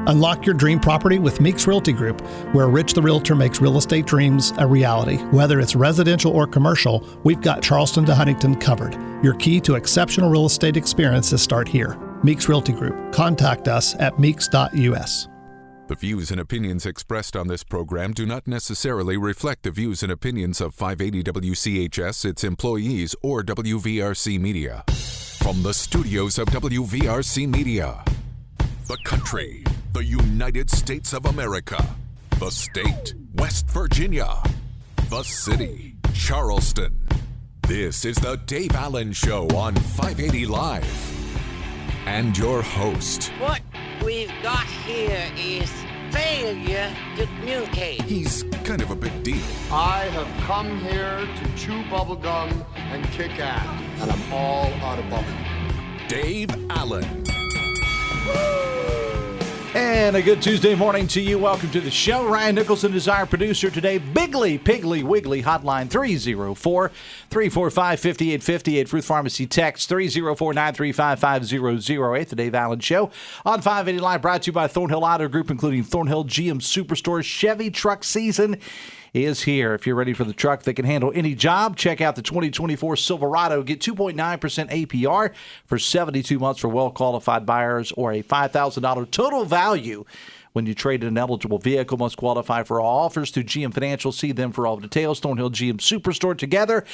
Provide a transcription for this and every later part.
Unlock your dream property with Meeks Realty Group, where Rich the Realtor makes real estate dreams a reality. Whether it's residential or commercial, we've got Charleston to Huntington covered. Your key to exceptional real estate experiences start here. Meeks Realty Group. Contact us at meeks.us. The views and opinions expressed on this program do not necessarily reflect the views and opinions of 580 WCHS, its employees, or WVRC Media. From the studios of WVRC Media, the country, the United States of America, the state, West Virginia, the city, Charleston. This is the Dave Allen Show on 580 Live. And your host. What we've got here is failure to communicate. He's kind of a big deal. I have come here to chew bubblegum and kick ass, and I'm all out of bubblegum. Dave Allen. And a good Tuesday morning to you. Welcome to the show. Ryan Nicholson is our producer today. Bigly, Piggly, Wiggly, hotline 304-345-5858. Fruit Pharmacy text 304-935-5008. The Dave Allen Show on 580 Live, brought to you by Thornhill Auto Group, including Thornhill GM Superstore. Chevy truck season is here. If you're ready for the truck that can handle any job, check out the 2024 Silverado. Get 2.9% APR for 72 months for well-qualified buyers, or a $5,000 total value when you trade in an eligible vehicle. Must qualify for all offers through GM Financial. See them for all details. Thornhill GM Superstore. Together,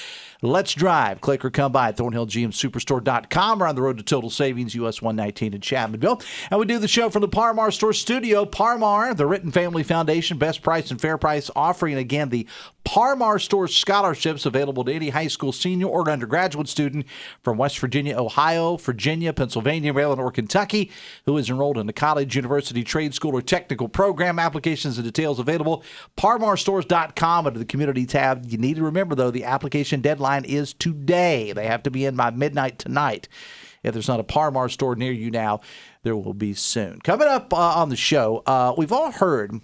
let's drive. Click or come by at ThornhillGMSuperstore.com or on the road to total savings, US 119 in Chapmanville. And we do the show from the Parmar Store Studio. Parmar, the Written Family Foundation, best price and fair price offering. Again, the Parmar Store scholarships available to any high school senior or undergraduate student from West Virginia, Ohio, Virginia, Pennsylvania, Maryland, or Kentucky who is enrolled in a college, university, trade school, or technical program. Applications and details available. ParmarStores.com under the community tab. You need to remember, though, the application deadline is today. They have to be in by midnight tonight. If there's not a Parmar store near you now, there will be soon. Coming up on the show, we've all heard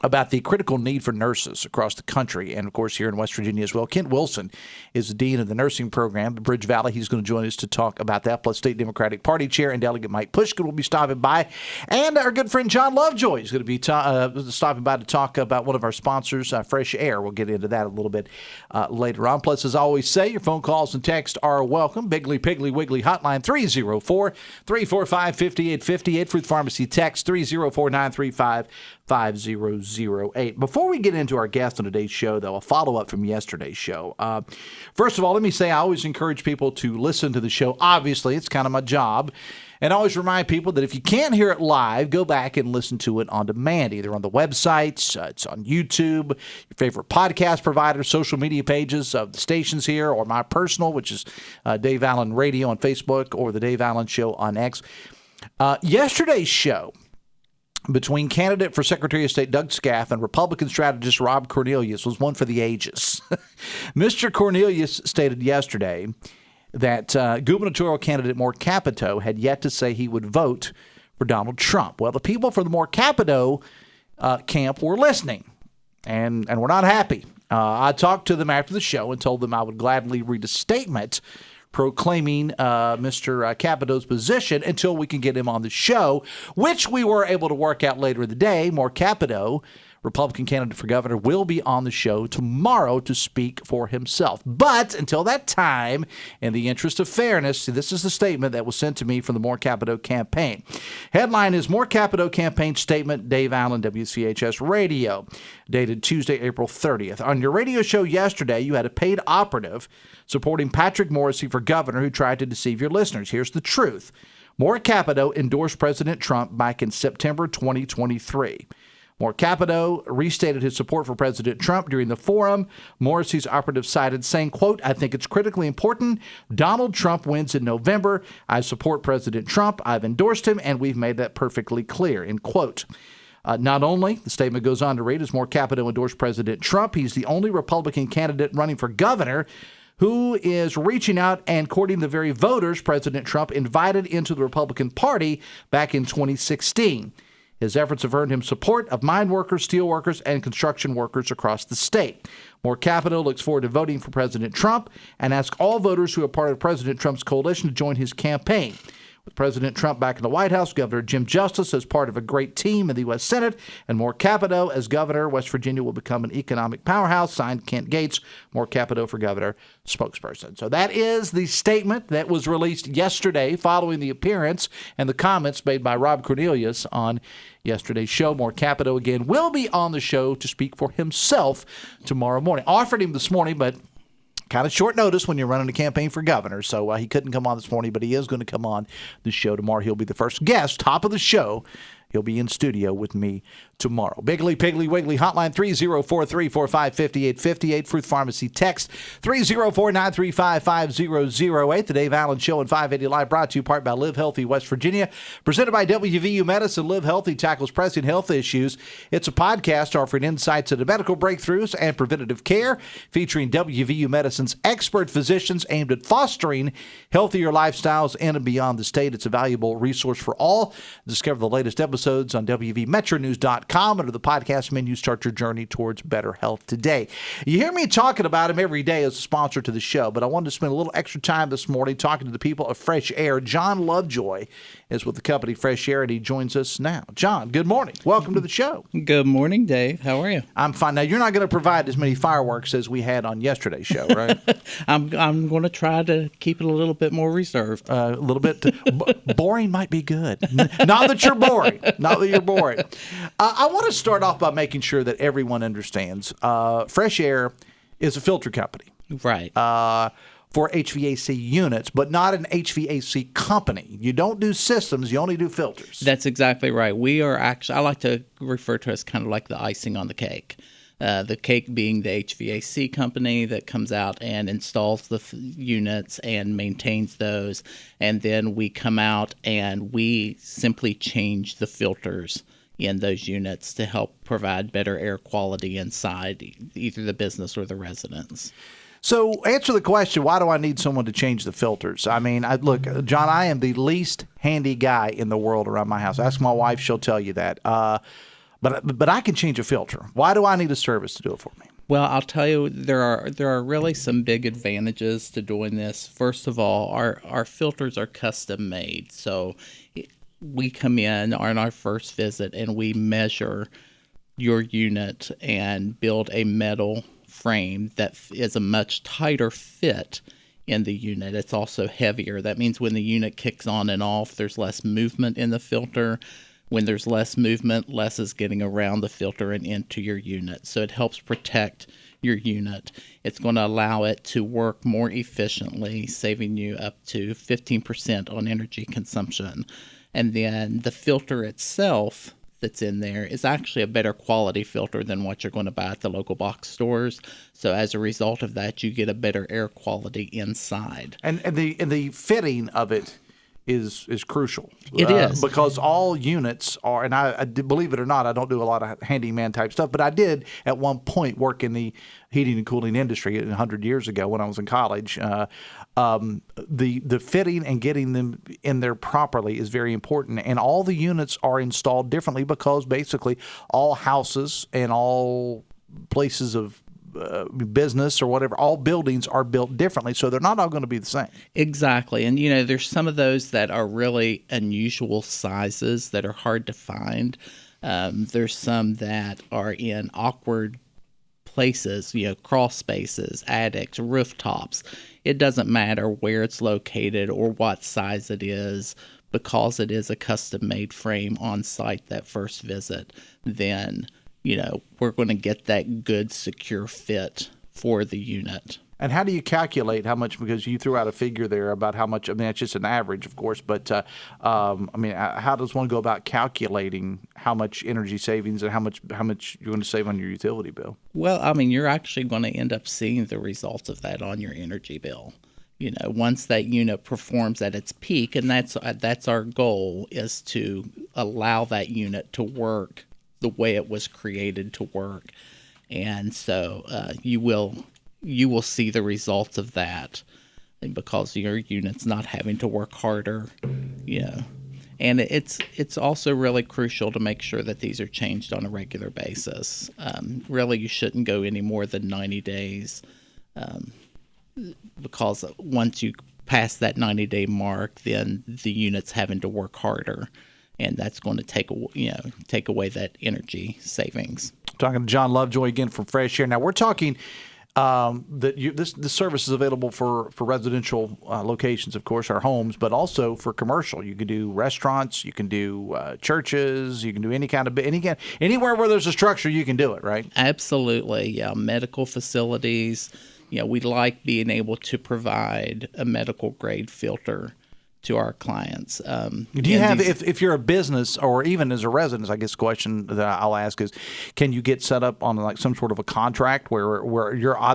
about the critical need for nurses across the country, and of course here in West Virginia as well. Kent Wilson is the dean of the nursing program at BridgeValley. He's going to join us to talk about that. Plus, State Democratic Party Chair and Delegate Mike Pushkin will be stopping by, and our good friend John Lovejoy is going to be stopping by to talk about one of our sponsors, FreshAir. We'll get into that a little bit later on. Plus, as I always say, your phone calls and texts are welcome. Bigly, Piggly, Wiggly, hotline 304-345-5858. Fruit Pharmacy text 304-935-5008. Before we get into our guest on today's show, though, a follow-up from yesterday's show. First of all, let me say I always encourage people to listen to the show. Obviously, it's kind of my job. And I always remind people that if you can't hear it live, go back and listen to it on demand, either on the websites, it's on YouTube, your favorite podcast provider, social media pages of the stations here, or my personal, which is Dave Allen Radio on Facebook, or the Dave Allen Show on X. Yesterday's show between candidate for Secretary of State Doug Scaff and Republican strategist Rob Cornelius was one for the ages. Mr. Cornelius stated yesterday that gubernatorial candidate More Capito had yet to say he would vote for Donald Trump. Well, the people from the More Capito camp were listening, and were not happy. I talked to them after the show and told them I would gladly read a statement proclaiming Mr. Capito's position until we can get him on the show, which we were able to work out later in the day. More Capito, Republican candidate for governor, will be on the show tomorrow to speak for himself. But until that time, in the interest of fairness, this is the statement that was sent to me from the More Capito campaign. Headline is More Capito campaign statement, Dave Allen, WCHS Radio, dated Tuesday, April 30th. On your radio show yesterday, you had a paid operative supporting Patrick Morrisey for governor who tried to deceive your listeners. Here's the truth. More Capito endorsed President Trump back in September 2023. More Capito restated his support for President Trump during the forum. Morrissey's operative cited, saying, quote, I think it's critically important Donald Trump wins in November. I support President Trump. I've endorsed him, and we've made that perfectly clear, end quote. Not only, the statement goes on to read, as More Capito endorsed President Trump, he's the only Republican candidate running for governor who is reaching out and courting the very voters President Trump invited into the Republican Party back in 2016. His efforts have earned him support of mine workers, steel workers, and construction workers across the state. More Capito looks forward to voting for President Trump and asks all voters who are part of President Trump's coalition to join his campaign. With President Trump back in the White House, Governor Jim Justice as part of a great team in the U.S. Senate, and More Capito as governor. West Virginia will become an economic powerhouse. Signed, Kent Gates, More Capito for governor spokesperson. So that is the statement that was released yesterday following the appearance and the comments made by Rob Cornelius on yesterday's show. More Capito again will be on the show to speak for himself tomorrow morning. Offered him this morning, but kind of short notice when you're running a campaign for governor. So he couldn't come on this morning, but he is going to come on the show tomorrow. He'll be the first guest, top of the show. He'll be in studio with me tomorrow. Biggly, Piggly, Wiggly, hotline 304-345-5858. Fruit Pharmacy text 304-935-5008. The Dave Allen Show and 580 Live brought to you part by Live Healthy West Virginia. Presented by WVU Medicine. Live Healthy tackles pressing health issues. It's a podcast offering insights into medical breakthroughs and preventative care, featuring WVU Medicine's expert physicians aimed at fostering healthier lifestyles in and beyond the state. It's a valuable resource for all. Discover the latest episodes on WVMetroNews.com. Under the podcast menu, start your journey towards better health today. You hear me talking about him every day as a sponsor to the show, but I wanted to spend a little extra time this morning talking to the people of FreshAir. John Lovejoy is with the company FreshAir, and he joins us now. John, good morning. Welcome to the show. Good morning, Dave. How are you? I'm fine. Now, you're not going to provide as many fireworks as we had on yesterday's show, right? I'm going to try to keep it a little bit more reserved. A little bit. Boring might be good. Not that you're boring. Not that you're boring. I want to start off by making sure that everyone understands FreshAir is a filter company. Right. For HVAC units, but not an HVAC company. You don't do systems, you only do filters. That's exactly right. We are actually, I like to refer to it as kind of like the icing on the cake. The cake being the HVAC company that comes out and installs the units and maintains those. And then we come out and we simply change the filters in those units to help provide better air quality inside either the business or the residence. So answer the question, why do I need someone to change the filters? I mean, look, John, I am the least handy guy in the world around my house. Ask my wife, she'll tell you that. But I can change a filter. Why do I need a service to do it for me? Well, I'll tell you, there are really some big advantages to doing this. First of all, our filters are custom made. So we come in on our first visit and we measure your unit and build a metal frame that is a much tighter fit in the unit. It's also heavier. That means when the unit kicks on and off, there's less movement in the filter. When there's less movement, less is getting around the filter and into your unit. So it helps protect your unit. It's going to allow it to work more efficiently, saving you up to 15% on energy consumption. And then the filter itself that's in there is actually a better quality filter than what you're going to buy at the local box stores. So as a result of that, you get a better air quality inside. And the fitting of it is crucial. It is. Because all units are, and I believe it or not, I don't do a lot of handyman type stuff, but I did at one point work in the heating and cooling industry 100 years ago when I was in college. The fitting and getting them in there properly is very important, and all the units are installed differently because basically all houses and all places of business or whatever, all buildings are built differently, so they're not all going to be the same. Exactly. And, there's some of those that are really unusual sizes that are hard to find. There's some that are in awkward places, crawl spaces, attics, rooftops. It doesn't matter where it's located or what size it is, because it is a custom-made frame on site that first visit, then we're going to get that good, secure fit for the unit. And how do you calculate how much, because you threw out a figure there about how much, I mean, it's just an average, of course, but how does one go about calculating how much energy savings and how much you're going to save on your utility bill? Well, you're actually going to end up seeing the results of that on your energy bill. Once that unit performs at its peak, and that's our goal, is to allow that unit to work the way it was created to work. And so you will see the results of that, because your unit's not having to work harder, And it's also really crucial to make sure that these are changed on a regular basis. Really, you shouldn't go any more than 90 days, because once you past that 90-day mark, then the unit's having to work harder, and that's going to take away that energy savings. Talking to John Lovejoy again from FreshAir. Now we're talking this service is available for residential locations, of course, our homes, but also for commercial. You can do restaurants, you can do churches, you can do anywhere where there's a structure, you can do it, right? Absolutely, yeah. Medical facilities. We like being able to provide a medical grade filter to our clients. Do you have, if you're a business or even as a resident, I guess the question that I'll ask is, can you get set up on like some sort of a contract where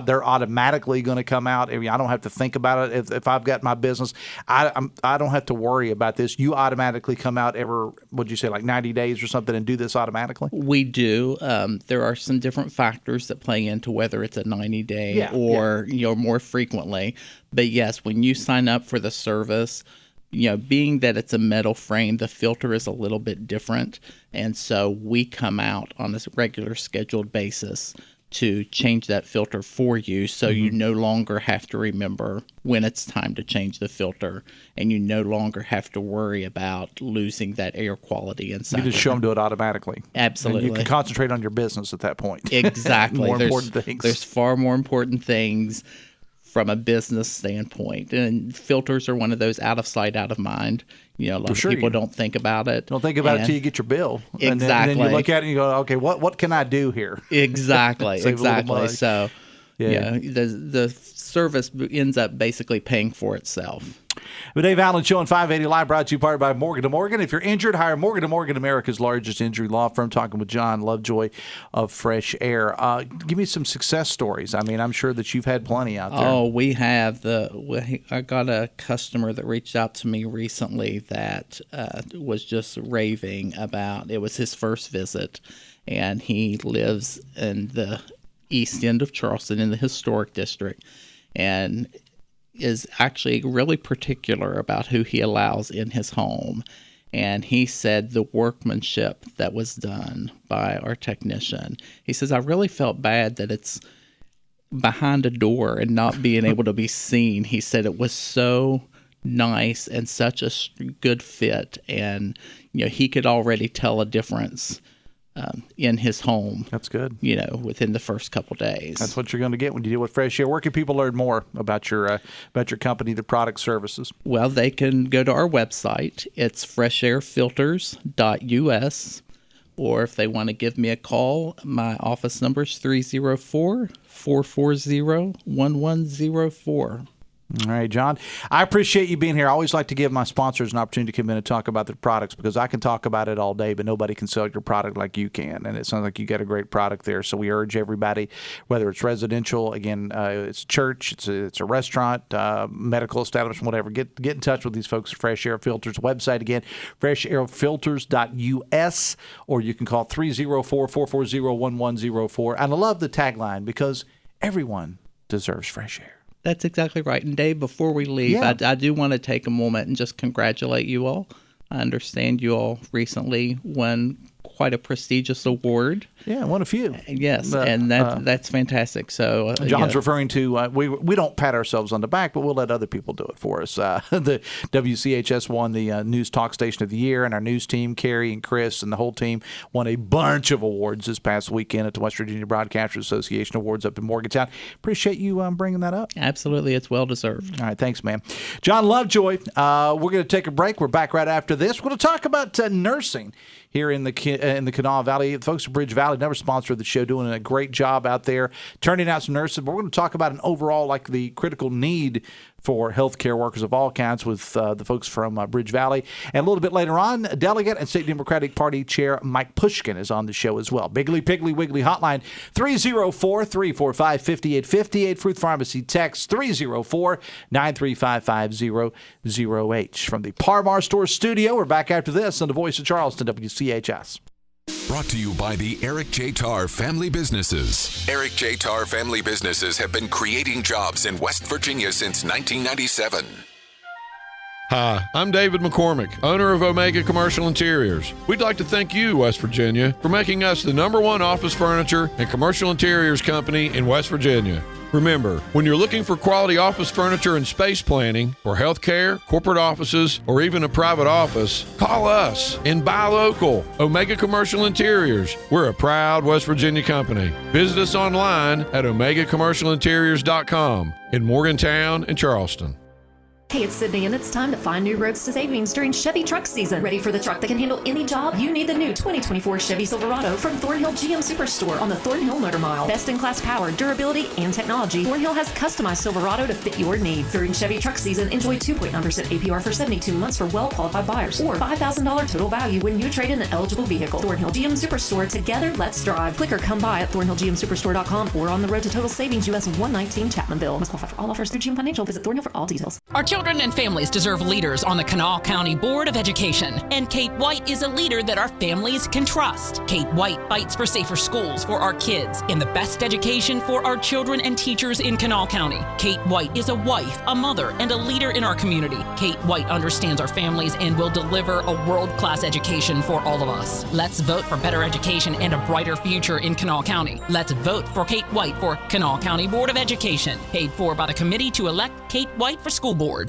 they're automatically going to come out? I don't have to think about it. If I've got my business, I don't have to worry about this. You automatically come out would you say like 90 days or something and do this automatically? We do. There are some different factors that play into whether it's a 90-day or more frequently. But yes, when you sign up for the service, being that it's a metal frame, the filter is a little bit different. And so we come out on a regular scheduled basis to change that filter for you, so you no longer have to remember when it's time to change the filter, and you no longer have to worry about losing that air quality inside. You just show them to it automatically. Absolutely. And you can concentrate on your business at that point. Exactly. Important things. There's far more important things from a business standpoint. And filters are one of those out of sight, out of mind. A lot of people don't think about it. Don't think about it until you get your bill. Exactly. And then you look at it and you go, okay, what can I do here? Exactly. Exactly. So, the service ends up basically paying for itself. The Dave Allen Show on 580 Live, brought to you part by Morgan & Morgan. If you're injured, hire Morgan & Morgan, America's largest injury law firm. Talking with John Lovejoy of FreshAir. Give me some success stories. I mean, I'm sure that you've had plenty out there. Oh, we have. I got a customer that reached out to me recently that was just raving about, it was his first visit, and he lives in the east end of Charleston in the historic district, and is actually really particular about who he allows in his home. And he said the workmanship that was done by our technician, he says, I really felt bad that it's behind a door and not being able to be seen. He said it was so nice and such a good fit, and he could already tell a difference in his home. That's good. Within the first couple days. That's what you're going to get when you deal with FreshAir. Where can people learn more about your company, the product, services? Well, they can go to our website. It's freshairfilters.us. Or if they want to give me a call, my office number is 304-440-1104. All right, John. I appreciate you being here. I always like to give my sponsors an opportunity to come in and talk about their products, because I can talk about it all day, but nobody can sell your product like you can. And it sounds like you got a great product there. So we urge everybody, whether it's residential, again, it's a church, it's a restaurant, medical establishment, whatever, get in touch with these folks at FreshAir Filters. Website again, freshairfilters.us, or you can call 304-440-1104. And I love the tagline, because everyone deserves fresh air. That's exactly right. And Dave, before we leave, I do want to take a moment and just congratulate you all. I understand you all recently won quite a prestigious award. Yeah, one a few. Yes, and that's fantastic. So John's referring to we don't pat ourselves on the back, but we'll let other people do it for us. The WCHS won the News Talk Station of the Year, and our news team, Carrie and Chris and the whole team, won a bunch of awards this past weekend at the West Virginia Broadcasters Association Awards up in Morgantown. Appreciate you bringing that up. Absolutely, it's well deserved. All right, thanks, man. John Lovejoy, we're going to take a break. We're back right after this. We're going to talk about nursing here in the Kanawha Valley. The folks at BridgeValley, never sponsor of the show, doing a great job out there turning out some nurses. But we're going to talk about an overall, like the critical need for healthcare workers of all kinds with the folks from BridgeValley. And a little bit later on, Delegate and State Democratic Party Chair Mike Pushkin is on the show as well. Biggly Piggly Wiggly Hotline, 304-345-5858. Fruit Pharmacy text, 304-935-5008. From the Parmar Store studio, we're back after this on the Voice of Charleston, WCHS. Brought to you by the Eric J. Tarr Family Businesses. Eric J. Tarr Family Businesses have been creating jobs in West Virginia since 1997. Hi, I'm David McCormick, owner of Omega Commercial Interiors. We'd like to thank you, West Virginia, for making us the #1 office furniture and commercial interiors company in West Virginia. Remember, when you're looking for quality office furniture and space planning for healthcare, corporate offices, or even a private office, call us and buy local. Omega Commercial Interiors. We're a proud West Virginia company. Visit us online at omegacommercialinteriors.com in Morgantown and Charleston. Hey, it's Sydney, and it's time to find new roads to savings during Chevy truck season. Ready for the truck that can handle any job? You need the new 2024 Chevy Silverado from Thornhill GM Superstore on the Thornhill Motor Mile. Best-in-class power, durability, and technology, Thornhill has customized Silverado to fit your needs. During Chevy truck season, enjoy 2.9% APR for 72 months for well-qualified buyers, or $5,000 total value when you trade in an eligible vehicle. Thornhill GM Superstore. Together, let's drive. Click or come by at thornhillgmsuperstore.com or on the road to total savings US 119 Chapmanville. Must qualify for all offers through GM Financial. Visit Thornhill for all details. Our children and families deserve leaders on the Kanawha County Board of Education, and Kate White is a leader that our families can trust. Kate White fights for safer schools for our kids and the best education for our children and teachers in Kanawha County. Kate White is a wife, a mother, and a leader in our community. Kate White understands our families and will deliver a world-class education for all of us. Let's vote for better education and a brighter future in Kanawha County. Let's vote for Kate White for Kanawha County Board of Education. Paid for by the committee to elect Kate White for school board.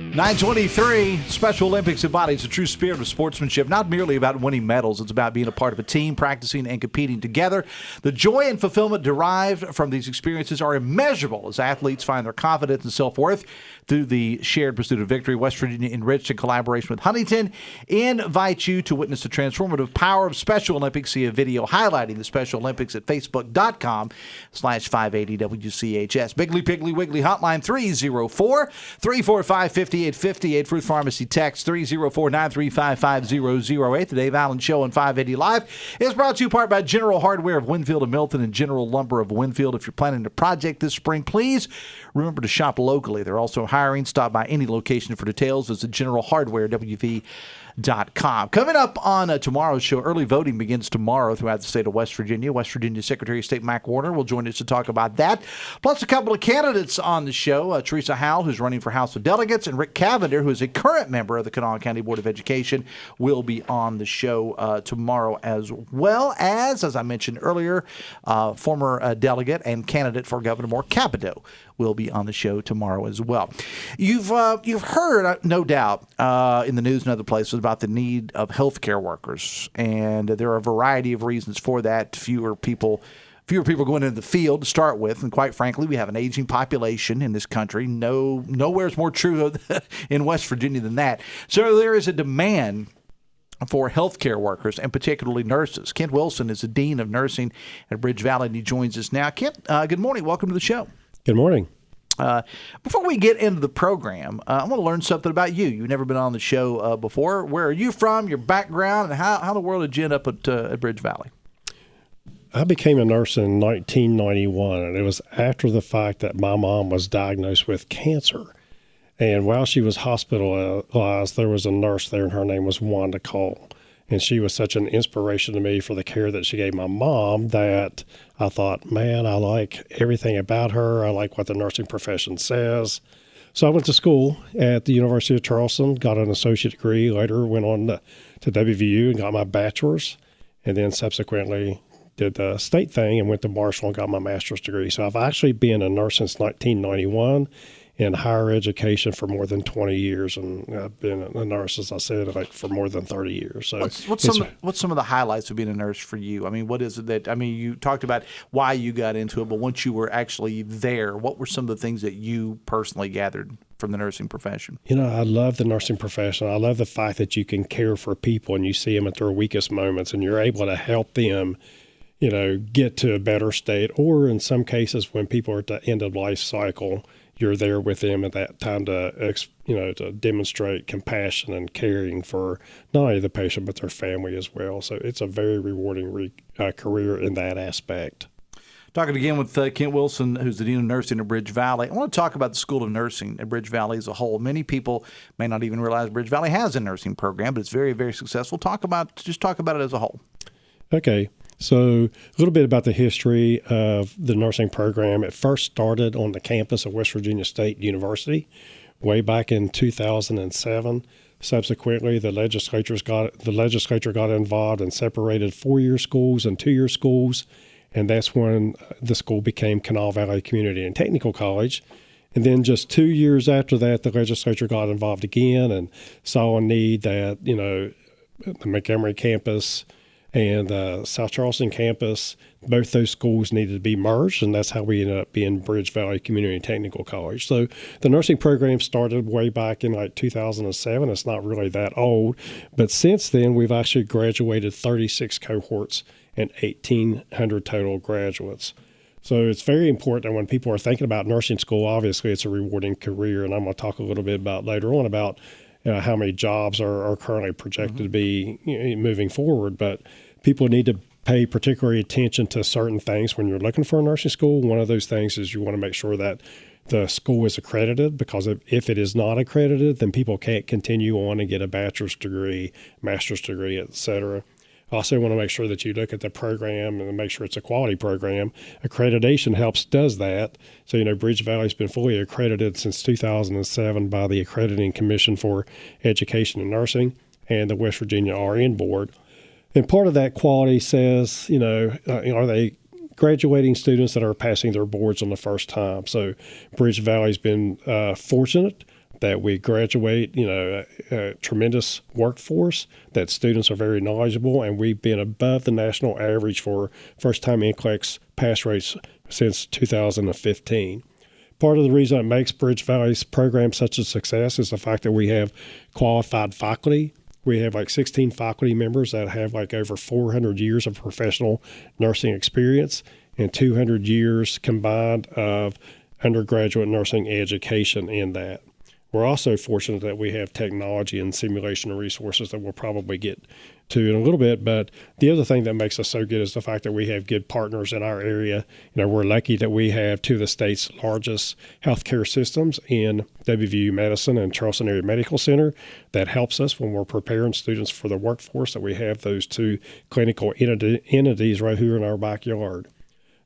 923, Special Olympics embodies the true spirit of sportsmanship, not merely about winning medals. It's about being a part of a team, practicing and competing together. The joy and fulfillment derived from these experiences are immeasurable as athletes find their confidence and self-worth through the shared pursuit of victory. West Virginia, enriched in collaboration with Huntington, invites you to witness the transformative power of Special Olympics. See a video highlighting the Special Olympics at facebook.com/580WCHS. Biggly Piggly Wiggly hotline 304-345-5858. Fruit Pharmacy text 304-935-5008. The Dave Allen Show on 580 Live is brought to you in part by General Hardware of Winfield and Milton and General Lumber of Winfield. If you're planning a project this spring, please remember to shop locally. They're also hiring. Stop by any location for details. Visit General Hardware, WV.com. Coming up on tomorrow's show, early voting begins tomorrow throughout the state of West Virginia. West Virginia Secretary of State Mac Warner will join us to talk about that. Plus a couple of candidates on the show. Teresa Howell, who's running for House of Delegates, and Rick Cavender, who is a current member of the Kanawha County Board of Education, will be on the show tomorrow, as well as I mentioned earlier, former delegate and candidate for Governor Mark Capito will be on the show tomorrow as well. You've heard, no doubt, in the news and other places about the need of healthcare workers, and there are a variety of reasons for that. Fewer people going into the field to start with, and quite frankly, we have an aging population in this country. Nowhere's more true in West Virginia than that. So there is a demand for healthcare workers, and particularly nurses. Kent Wilson is the Dean of Nursing at BridgeValley, and he joins us now. Kent, good morning. Welcome to the show. Good morning. Before we get into the program, I want to learn something about you. You've never been on the show before. Where are you from, your background, and how in the world did you end up at BridgeValley? I became a nurse in 1991, and it was after the fact that my mom was diagnosed with cancer. And while she was hospitalized, there was a nurse there, and her name was Wanda Cole. And she was such an inspiration to me for the care that she gave my mom that I thought, man, I like everything about her. I like what the nursing profession says. So I went to school at the University of Charleston, got an associate degree, later went on to WVU and got my bachelor's, and then subsequently did the state thing and went to Marshall and got my master's degree. So I've actually been a nurse since 1991. In higher education for more than 20 years, and I've been a nurse, as I said, for more than 30 years. So what's some of the highlights of being a nurse for you? I mean, what is it that, you talked about why you got into it, but once you were actually there, what were some of the things that you personally gathered from the nursing profession? I love the nursing profession. I love the fact that you can care for people and you see them at their weakest moments and you're able to help them, get to a better state, or in some cases when people are at the end of life cycle, you're there with them at that time to demonstrate compassion and caring for not only the patient but their family as well. So it's a very rewarding career in that aspect. Talking again with Kent Wilson, who's the Dean of Nursing at BridgeValley. I want to talk about the School of Nursing at BridgeValley as a whole. Many people may not even realize BridgeValley has a nursing program, but it's very, very successful. Talk about it as a whole. Okay. So a little bit about the history of the nursing program. It first started on the campus of West Virginia State University way back in 2007. Subsequently, the legislature got involved and separated 4-year schools and 2-year schools, and that's when the school became Kanawha Valley Community and Technical College. And then just 2 years after that, the legislature got involved again and saw a need that, the Montgomery campus and the South Charleston campus, both those schools needed to be merged, and that's how we ended up being BridgeValley Community and Technical College. So the nursing program started way back in like 2007. It's not really that old, but since then we've actually graduated 36 cohorts and 1,800 total graduates. So it's very important that when people are thinking about nursing school, obviously it's a rewarding career, and I'm going to talk a little bit about later on about how many jobs are currently projected to be moving forward. But people need to pay particular attention to certain things when you're looking for a nursing school. One of those things is you want to make sure that the school is accredited, because if it is not accredited, then people can't continue on and get a bachelor's degree, master's degree, et cetera. Also want to make sure that you look at the program and make sure it's a quality program. Accreditation does that. So, BridgeValley's been fully accredited since 2007 by the Accrediting Commission for Education and Nursing and the West Virginia RN Board. And part of that quality says, are they graduating students that are passing their boards on the first time? So BridgeValley's been fortunate that we graduate, a tremendous workforce, that students are very knowledgeable, and we've been above the national average for first-time NCLEX pass rates since 2015. Part of the reason it makes BridgeValley's program such a success is the fact that we have qualified faculty. We have 16 faculty members that have over 400 years of professional nursing experience and 200 years combined of undergraduate nursing education in that. We're also fortunate that we have technology and simulation resources that we'll probably get to in a little bit. But the other thing that makes us so good is the fact that we have good partners in our area. We're lucky that we have two of the state's largest healthcare systems in WVU Medicine and Charleston Area Medical Center. That helps us when we're preparing students for the workforce, that we have those two clinical entities right here in our backyard.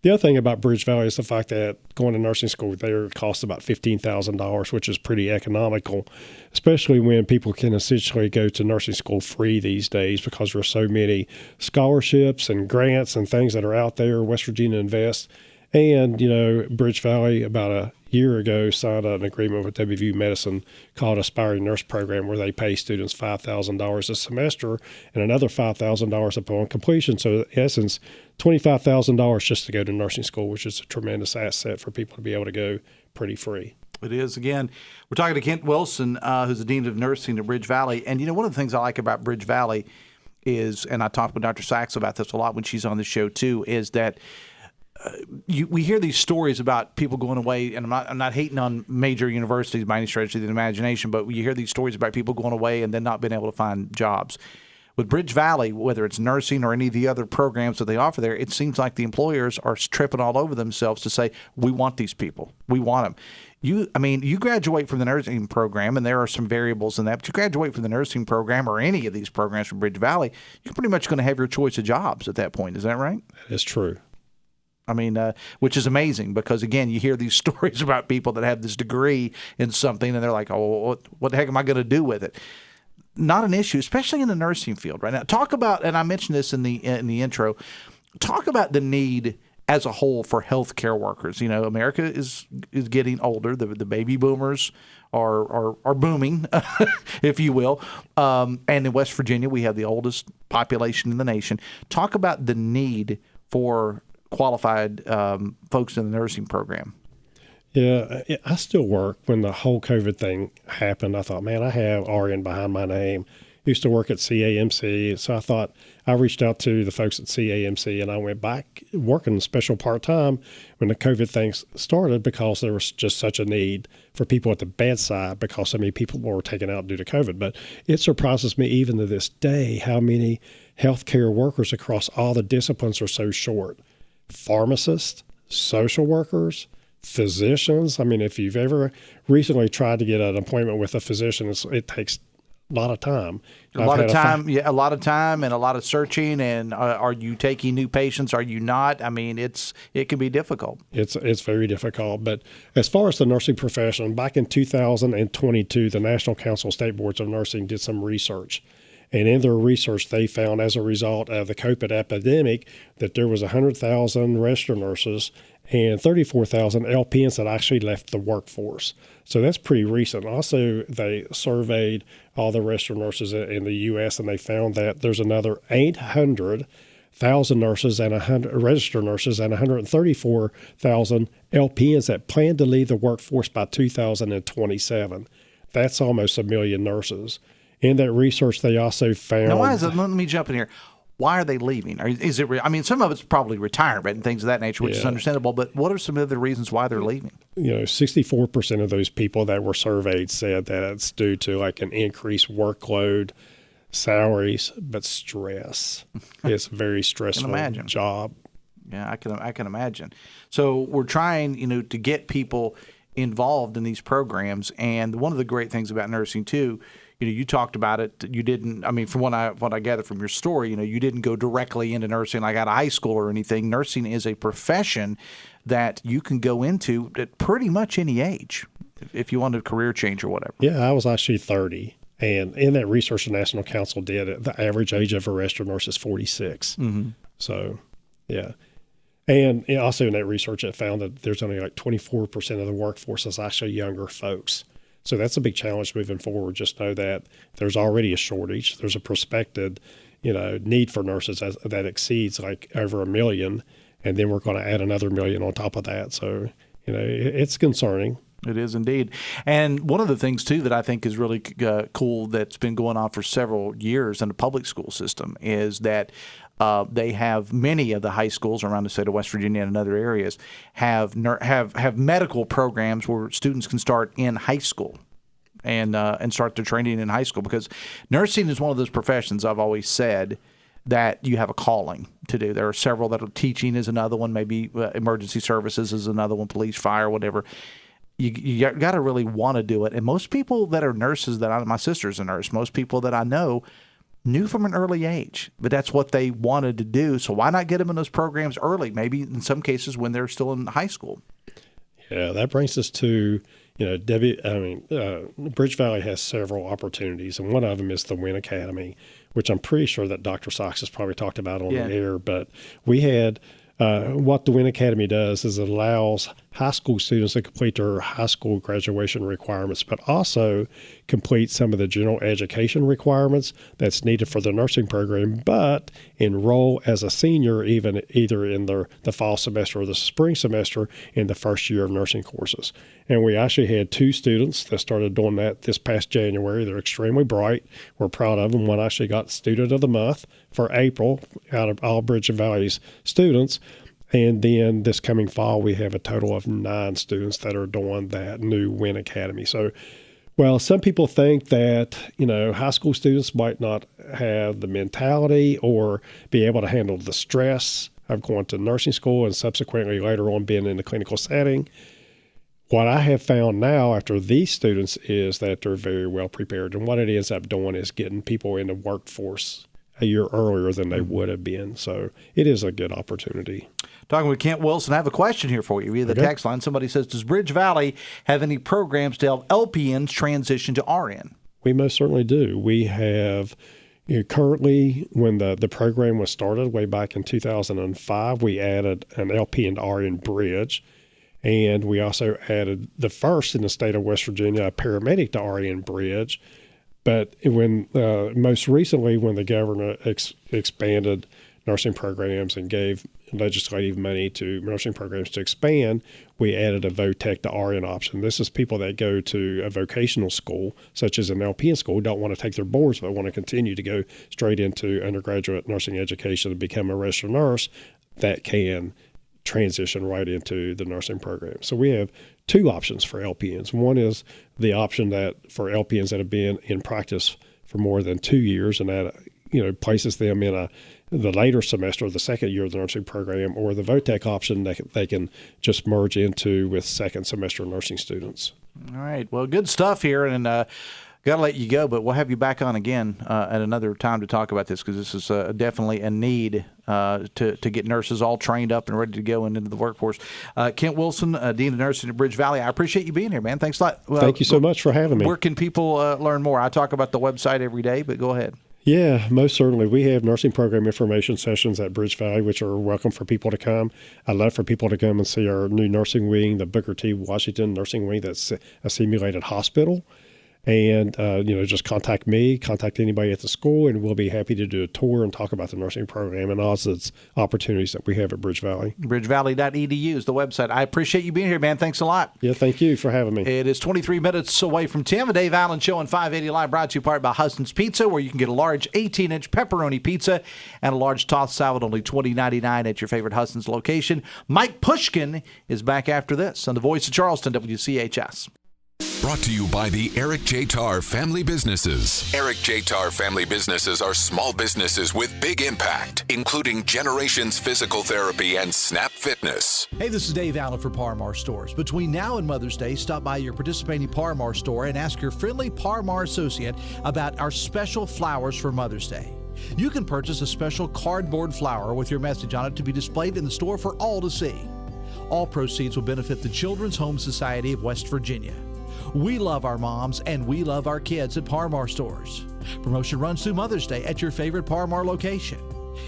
The other thing about BridgeValley is the fact that going to nursing school there costs about $15,000, which is pretty economical, especially when people can essentially go to nursing school free these days because there are so many scholarships and grants and things that are out there. West Virginia Invest. And, BridgeValley about a year ago signed an agreement with WVU Medicine called Aspiring Nurse Program, where they pay students $5,000 a semester and another $5,000 upon completion. So in essence, $25,000 just to go to nursing school, which is a tremendous asset for people to be able to go pretty free. It is. Again, we're talking to Kent Wilson, who's the Dean of Nursing at BridgeValley. And, one of the things I like about BridgeValley is, and I talked with Dr. Sachs about this a lot when she's on the show too, is that we hear these stories about people going away, and I'm not hating on major universities by any stretch of the imagination, but you hear these stories about people going away and then not being able to find jobs. With BridgeValley, whether it's nursing or any of the other programs that they offer there, it seems like the employers are tripping all over themselves to say, we want these people. We want them. You graduate from the nursing program, and there are some variables in that, but you graduate from the nursing program or any of these programs from BridgeValley, you're pretty much going to have your choice of jobs at that point. Is that right? That's true. Which is amazing because, again, you hear these stories about people that have this degree in something and they're like, oh, what the heck am I going to do with it? Not an issue, especially in the nursing field right now. Talk about, and I mentioned this in the intro, talk about the need as a whole for healthcare workers. America is getting older. The baby boomers are booming, if you will. And in West Virginia, we have the oldest population in the nation. Talk about the need for qualified folks in the nursing program. Yeah, I still work. When the whole COVID thing happened, I thought, man, I have RN behind my name. Used to work at CAMC, so I thought I reached out to the folks at CAMC, and I went back working special part-time when the COVID thing started because there was just such a need for people at the bedside because so many people were taken out due to COVID. But it surprises me even to this day how many healthcare workers across all the disciplines are so short. Pharmacists, social workers, physicians. If you've ever recently tried to get an appointment with a physician, it takes lot of time. A lot of time and a lot of searching. And are you taking new patients? Are you not? I mean, it can be difficult. It's very difficult. But as far as the nursing profession, back in 2022, the National Council of State Boards of Nursing did some research. And in their research, they found as a result of the COVID epidemic that there was 100,000 registered nurses and 34,000 LPNs that actually left the workforce. So that's pretty recent. Also, they surveyed all the registered nurses in the U.S., and they found that there's another 800,000 nurses and registered nurses and 134,000 LPNs that plan to leave the workforce by 2027. That's almost 1 million nurses. In that research, they also found... Now, why is it? Let me jump in here. Why are they leaving? Is it? I mean, some of it's probably retirement and things of that nature, which is understandable. But what are some of the reasons why they're leaving? 64% of those people that were surveyed said that it's due to like an increased workload, salaries, but stress. It's a very stressful job. Yeah, I can imagine. So we're trying, to get people involved in these programs, and one of the great things about nursing too. You talked about it. You didn't. I mean, from what I gather from your story, you didn't go directly into nursing like out of high school or anything. Nursing is a profession that you can go into at pretty much any age if you want a career change or whatever. Yeah, I was actually 30, and in that research the National Council did, the average age of a registered nurse is 46. Mm-hmm. So, yeah. And also in that research, it found that there's only like 24% of the workforce is actually younger folks. So that's a big challenge moving forward. Just know that there's already a shortage. There's a prospected, need for nurses that exceeds like over 1 million, and then we're going to add another 1 million on top of that. So, it's concerning. It is indeed. And one of the things, too, that I think is really cool that's been going on for several years in the public school system is that they have many of the high schools around the state of West Virginia and other areas have medical programs where students can start in high school and start their training in high school, because nursing is one of those professions I've always said that you have a calling to do. There are several that are teaching is another one, maybe emergency services is another one, police, fire, whatever. You got to really want to do it. And most people that are nurses my sister's a nurse, most people that I know knew from an early age, but that's what they wanted to do. So why not get them in those programs early? Maybe in some cases when they're still in high school. Yeah, that brings us to, BridgeValley has several opportunities, and one of them is the WIN Academy, which I'm pretty sure that Dr. Sox has probably talked about on the air. But we had what the WIN Academy does is it allows high school students to complete their high school graduation requirements, but also complete some of the general education requirements that's needed for the nursing program, but enroll as a senior either in the fall semester or the spring semester in the first year of nursing courses. And we actually had 2 students that started doing that this past January. They're extremely bright. We're proud of them. One actually got Student of the Month for April out of all BridgeValley's students. And then this coming fall, we have a total of 9 students that are doing that new WIN Academy. So, well, some people think that, high school students might not have the mentality or be able to handle the stress of going to nursing school and subsequently later on being in the clinical setting. What I have found now after these students is that they're very well prepared. And what it ends up doing is getting people in the workforce a year earlier than they would have been. So it is a good opportunity. Talking with Kent Wilson, I have a question here for you via the text line. Somebody says, does BridgeValley have any programs to help LPNs transition to RN? We most certainly do. We have currently, when the program was started way back in 2005, we added an LPN to RN bridge. And we also added the first in the state of West Virginia, a paramedic to RN bridge. But when most recently, when the governor expanded nursing programs and gave legislative money to nursing programs to expand, we added a VOTEC to RN option. This is people that go to a vocational school, such as an LPN school, don't want to take their boards, but want to continue to go straight into undergraduate nursing education and become a registered nurse that can transition right into the nursing program. So we have 2 options for LPNs. One is the option that for LPNs that have been in practice for more than 2 years, and that places them in the later semester of the second year of the nursing program, or the VOTEC option that they can just merge into with second semester nursing students. All right. Well, good stuff here. And Got to let you go, but we'll have you back on again at another time to talk about this, because this is definitely a need to get nurses all trained up and ready to go into the workforce. Kent Wilson, Dean of Nursing at BridgeValley, I appreciate you being here, man. Thanks a lot. Thank you so much for having me. Where can people learn more? I talk about the website every day, but go ahead. Yeah, most certainly. We have nursing program information sessions at BridgeValley, which are welcome for people to come. I'd love for people to come and see our new nursing wing, the Booker T. Washington nursing wing that's a simulated hospital. And, just contact me, contact anybody at the school, and we'll be happy to do a tour and talk about the nursing program and all its opportunities that we have at BridgeValley. BridgeValley.edu is the website. I appreciate you being here, man. Thanks a lot. Yeah, thank you for having me. It is 23 minutes away from 10. The Dave Allen Show on 580 Live, brought to you part by Huston's Pizza, where you can get a large 18-inch pepperoni pizza and a large tossed salad, only $20.99 at your favorite Huston's location. Mike Pushkin is back after this on the Voice of Charleston, WCHS. Brought to you by the Eric J. Tarr Family Businesses. Eric J. Tarr Family Businesses are small businesses with big impact, including Generations Physical Therapy and Snap Fitness. Hey, this is Dave Allen for Par-Mar Stores. Between now and Mother's Day, stop by your participating Par-Mar store and ask your friendly Par-Mar associate about our special flowers for Mother's Day. You can purchase a special cardboard flower with your message on it to be displayed in the store for all to see. All proceeds will benefit the Children's Home Society of West Virginia. We love our moms and we love our kids at Par-Mar stores. Promotion runs through Mother's Day at your favorite Par-Mar location.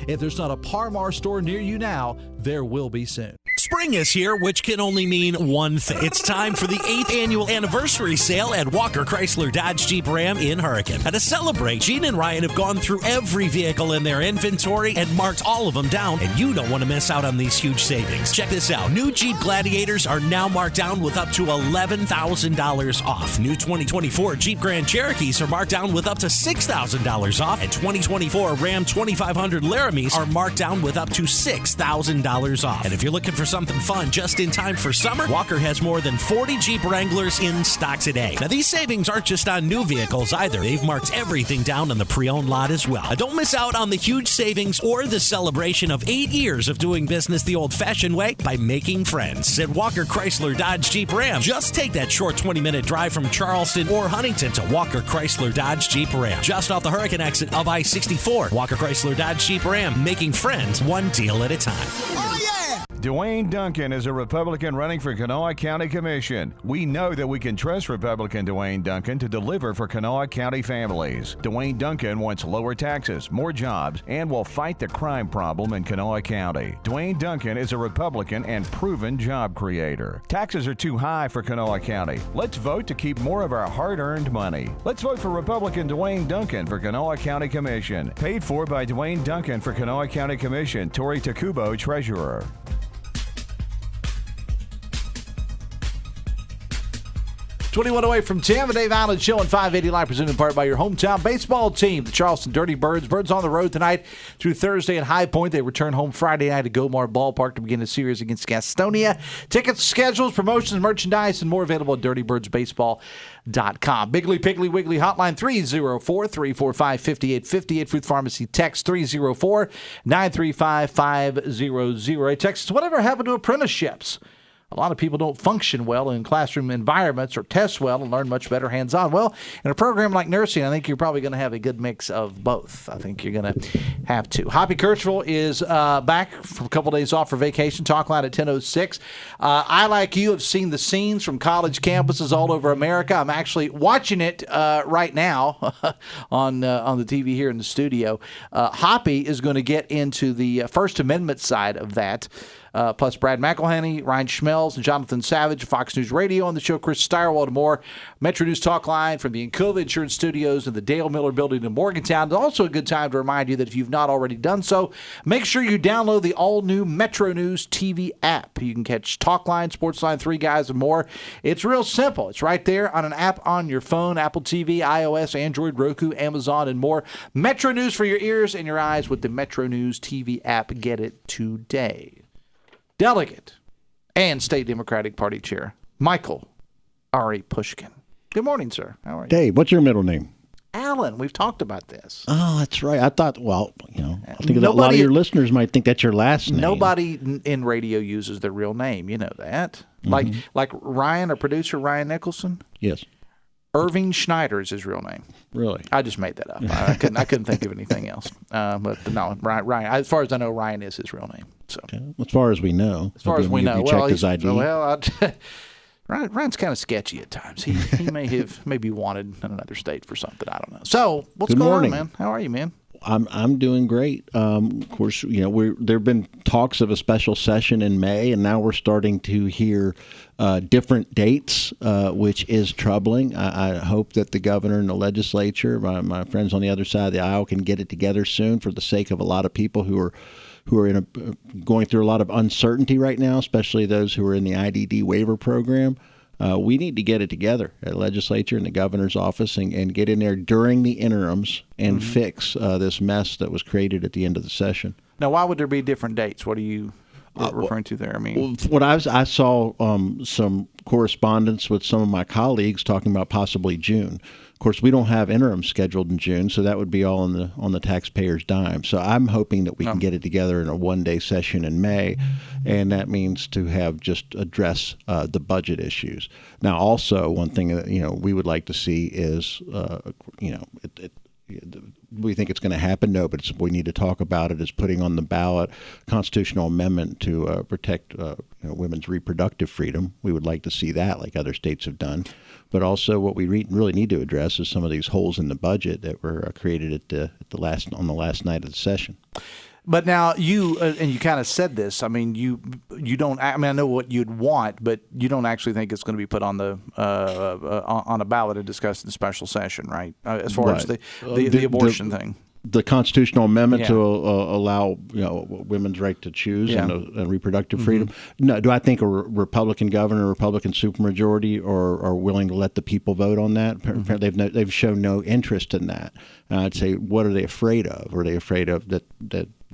If there's not a Par-Mar store near you now, there will be soon. Spring is here, which can only mean one thing. It's time for the 8th annual anniversary sale at Walker Chrysler Dodge Jeep Ram in Hurricane. And to celebrate, Gene and Ryan have gone through every vehicle in their inventory and marked all of them down, and you don't want to miss out on these huge savings. Check this out. New Jeep Gladiators are now marked down with up to $11,000 off. New 2024 Jeep Grand Cherokees are marked down with up to $6,000 off, and 2024 Ram 2500 Laramies are marked down with up to $6,000 off. And if you're looking for something fun just in time for summer, Walker has more than 40 Jeep Wranglers in stock today. Now, these savings aren't just on new vehicles either. They've marked everything down on the pre-owned lot as well. Now, don't miss out on the huge savings or the celebration of 8 years of doing business the old-fashioned way by making friends at Walker Chrysler Dodge Jeep Ram. Just take that short 20-minute drive from Charleston or Huntington to Walker Chrysler Dodge Jeep Ram. Just off the Hurricane exit of I-64. Walker Chrysler Dodge Jeep Ram, making friends one deal at a time. Oh, yeah! Dwayne Duncan is a Republican running for Kanawha County Commission. We know that we can trust Republican Dwayne Duncan to deliver for Kanawha County families. Dwayne Duncan wants lower taxes, more jobs, and will fight the crime problem in Kanawha County. Dwayne Duncan is a Republican and proven job creator. Taxes are too high for Kanawha County. Let's vote to keep more of our hard-earned money. Let's vote for Republican Dwayne Duncan for Kanawha County Commission. Paid for by Dwayne Duncan for Kanawha County Commission. Tori Takubo, Treasurer. 21 away from 10, the Dave Allen Show on 580 Live, presented in part by your hometown baseball team, the Charleston Dirty Birds. Birds on the road tonight through Thursday at High Point. They return home Friday night at Gomar Ballpark to begin a series against Gastonia. Tickets, schedules, promotions, merchandise, and more available at dirtybirdsbaseball.com. Biggly Piggly Wiggly hotline 304-345-5858. Food Pharmacy text 304-935-500. Text, whatever happened to apprenticeships? A lot of people don't function well in classroom environments or test well and learn much better hands-on. Well, in a program like nursing, I think you're probably going to have a good mix of both. I think you're going to have to. Hoppy Kirchville is back from a couple days off for vacation. Talk line at 10:06. I, like you, have seen the scenes from college campuses all over America. I'm actually watching it right now on the TV here in the studio. Hoppy is going to get into the First Amendment side of that. Plus Brad McElhenney, Ryan Schmelz, and Jonathan Savage, Fox News Radio on the show, Chris Steyerwald, and more. Metro News Talk Line from the Encova Insurance Studios in the Dale Miller Building in Morgantown. It's also a good time to remind you that if you've not already done so, make sure you download the all-new Metro News TV app. You can catch Talk Line, Sports Line, Three Guys, and more. It's real simple. It's right there on an app on your phone, Apple TV, iOS, Android, Roku, Amazon, and more. Metro News for your ears and your eyes with the Metro News TV app. Get it today. Delegate and State Democratic Party Chair Michael Ari Pushkin. Good morning, sir. How are you? Dave, what's your middle name? Alan. We've talked about this. Oh, that's right. I thought, I think a lot of your listeners might think that's your last name. Nobody in radio uses their real name. You know that. Mm-hmm. Like Ryan, our producer, Ryan Nicholson. Yes. Irving Schneider is his real name. Really? I just made that up. I couldn't think of anything else. But no, Ryan. As far as I know, Ryan is his real name. So as far as we know. As far as we know, you checked his ID. Ryan's kind of sketchy at times. He may have maybe wanted in another state for something. I don't know. So what's Good going morning. on, man? How are you, man? I'm doing great. Of course, there have been talks of a special session in May, and now we're starting to hear different dates, which is troubling. I hope that the governor and the legislature, my friends on the other side of the aisle, can get it together soon for the sake of a lot of people who are going through a lot of uncertainty right now, especially those who are in the IDD waiver program. We need to get it together at legislature and the governor's office and get in there during the interims and fix this mess that was created at the end of the session. Now, why would there be different dates? What are you referring to there? I mean, what I saw some correspondence with some of my colleagues talking about possibly June. Of course, we don't have interim scheduled in June, so that would be all on the taxpayer's dime. So I'm hoping that we can get it together in a one-day session in May, and that means to have just address the budget issues. Now, also one thing that we would like to see is we think it's going to happen. No, but we need to talk about it. Is putting on the ballot constitutional amendment to protect women's reproductive freedom. We would like to see that, like other states have done. But also, what we really need to address is some of these holes in the budget that were created on the last night of the session. But now you and you kind of said this. I mean, you don't. I mean, I know what you'd want, but you don't actually think it's going to be put on the on a ballot and discussed in the special session, right? As far as the abortion thing. The constitutional amendment to allow women's right to choose and reproductive freedom. No, do I think a Republican governor, Republican supermajority are willing to let the people vote on that? They've shown no interest in that. And I'd say, what are they afraid of? Are they afraid of that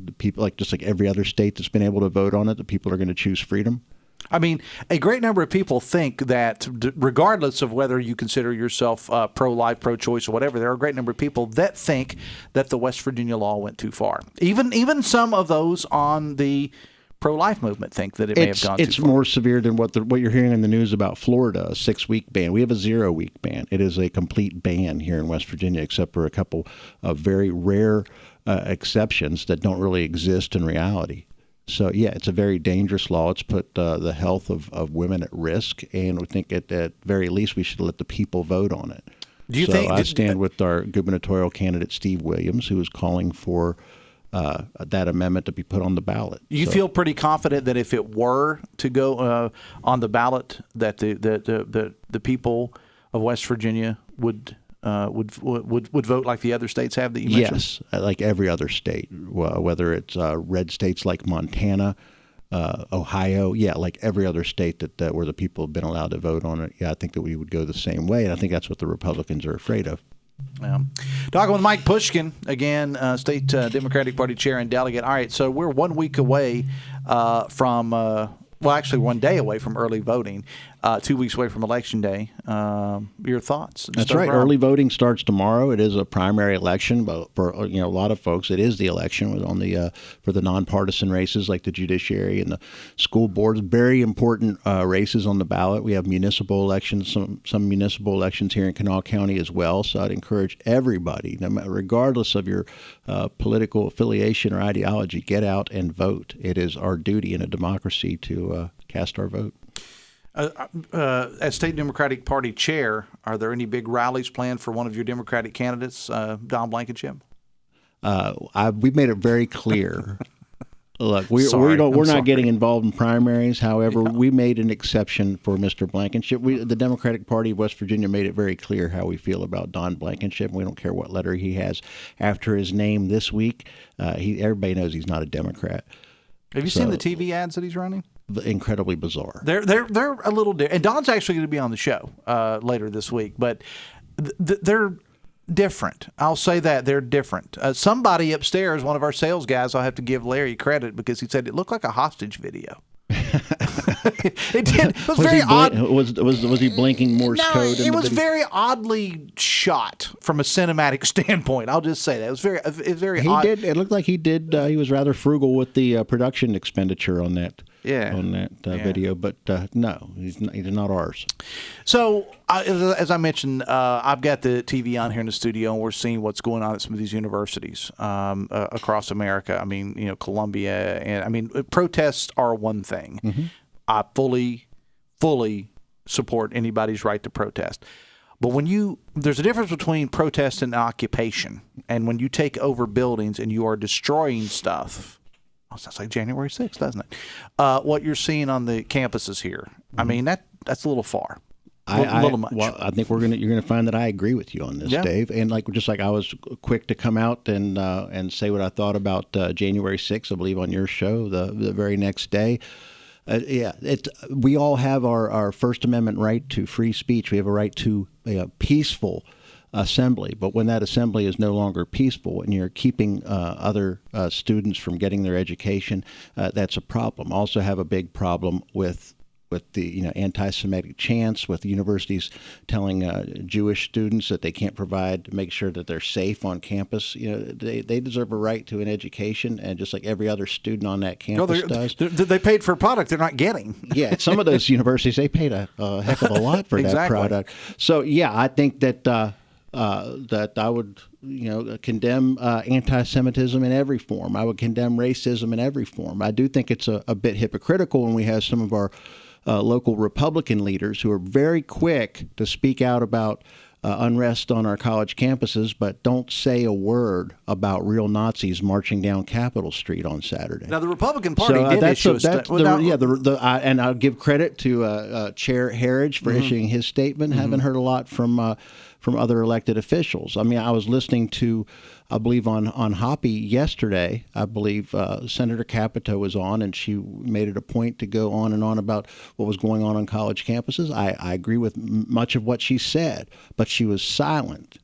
the people, just like every other state that's been able to vote on it, the people are going to choose freedom? I mean, a great number of people think that regardless of whether you consider yourself pro-life, pro-choice, or whatever, there are a great number of people that think that the West Virginia law went too far. Even some of those on the pro-life movement think that it may have gone too far. It's more severe than what you're hearing in the news about Florida, a 6-week ban. We have a 0-week ban. It is a complete ban here in West Virginia, except for a couple of very rare exceptions that don't really exist in reality. So, yeah, it's a very dangerous law. It's put the health of women at risk, and we think at very least we should let the people vote on it. I stand with our gubernatorial candidate, Steve Williams, who is calling for that amendment to be put on the ballot. You feel pretty confident that if it were to go on the ballot, that the people of West Virginia would vote like the other states have that you mentioned? Yes, like every other state, whether it's red states like Montana, Ohio, like every other state that where the people have been allowed to vote on it. Yeah, I think that we would go the same way, and I think that's what the Republicans are afraid of. Talking with Mike Pushkin, again, State Democratic Party Chair and Delegate. All right, so we're 1 week away from actually 1 day away from early voting, 2 weeks away from Election Day. Your thoughts? That's right. Early voting starts tomorrow. It is a primary election, but for a lot of folks, it is the election on the for the nonpartisan races like the judiciary and the school boards. Very important races on the ballot. We have municipal elections, some municipal elections here in Kanawha County as well. So I'd encourage everybody, regardless of your political affiliation or ideology, get out and vote. It is our duty in a democracy to cast our vote. As State Democratic Party Chair, are there any big rallies planned for one of your Democratic candidates, Don Blankenship? We've made it very clear. Look, we're not getting involved in primaries. However, we made an exception for Mr. Blankenship. The Democratic Party of West Virginia made it very clear how we feel about Don Blankenship. We don't care what letter he has after his name this week. Everybody knows he's not a Democrat. Have you seen the TV ads that he's running? Incredibly bizarre. They're a little different. And Don's actually going to be on the show later this week, but they're different. I'll say that they're different. Somebody upstairs, one of our sales guys, I'll have to give Larry credit because he said it looked like a hostage video. It did. It was very odd. Was he blinking Morse code? It was very oddly shot from a cinematic standpoint. I'll just say that it was very odd. It looked like he did. He was rather frugal with the production expenditure on that. on that video. But no, he's not ours. So, as I mentioned, I've got the TV on here in the studio, and we're seeing what's going on at some of these universities across America. I mean, Columbia, and protests are one thing. Mm-hmm. I fully support anybody's right to protest. But there's a difference between protest and occupation. And when you take over buildings and you are destroying stuff, sounds like January 6th, doesn't it? What you're seeing on the campuses here, I mean, that's a little far. A little much. Well, I think you're gonna find that I agree with you on this, Dave. And just like I was quick to come out and say what I thought about January 6th, I believe on your show the very next day. We all have our First Amendment right to free speech. We have a right to peaceful assembly. But when that assembly is no longer peaceful and you're keeping other students from getting their education, that's a problem. Also have a big problem with the anti-Semitic chants, with the universities telling Jewish students that they can't make sure that they're safe on campus. They deserve a right to an education, and just like every other student on that campus does. They paid for a product they're not getting. Yeah, some of those universities, they paid a heck of a lot for that product. So I think that that I would condemn anti-Semitism in every form. I would condemn racism in every form. I do think it's a bit hypocritical when we have some of our local Republican leaders who are very quick to speak out about unrest on our college campuses, but don't say a word about real Nazis marching down Capitol Street on Saturday. Now, the Republican Party did issue a statement. And I'll give credit to Chair Harridge for issuing his statement. Haven't heard a lot from other elected officials. I mean, I was listening to, I believe on Hoppy yesterday, I believe Senator Capito was on, and she made it a point to go on and on about what was going on college campuses. I agree with much of what she said, but she was silent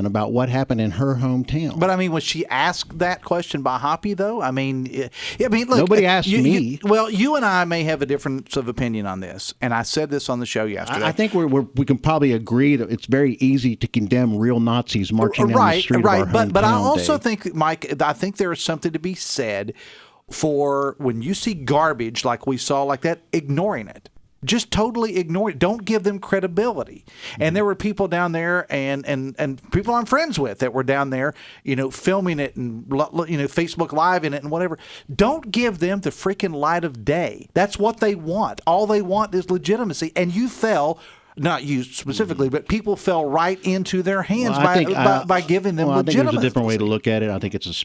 about what happened in her hometown. But was she asked that question by Hoppy though? Look, nobody asked me. You and I may have a difference of opinion on this, and I said this on the show yesterday. I think we can probably agree that it's very easy to condemn real Nazis marching down the street of our hometown. But I also think, Mike, there is something to be said for when you see garbage like we saw like that, ignoring it. Just totally ignore it. Don't give them credibility. And there were people down there and people I'm friends with that were down there, filming it and, Facebook Live in it and whatever. Don't give them the freaking light of day. That's what they want. All they want is legitimacy. And you fell, not you specifically, but people fell right into their hands by giving them legitimacy. I think there's a different way to look at it. I think it's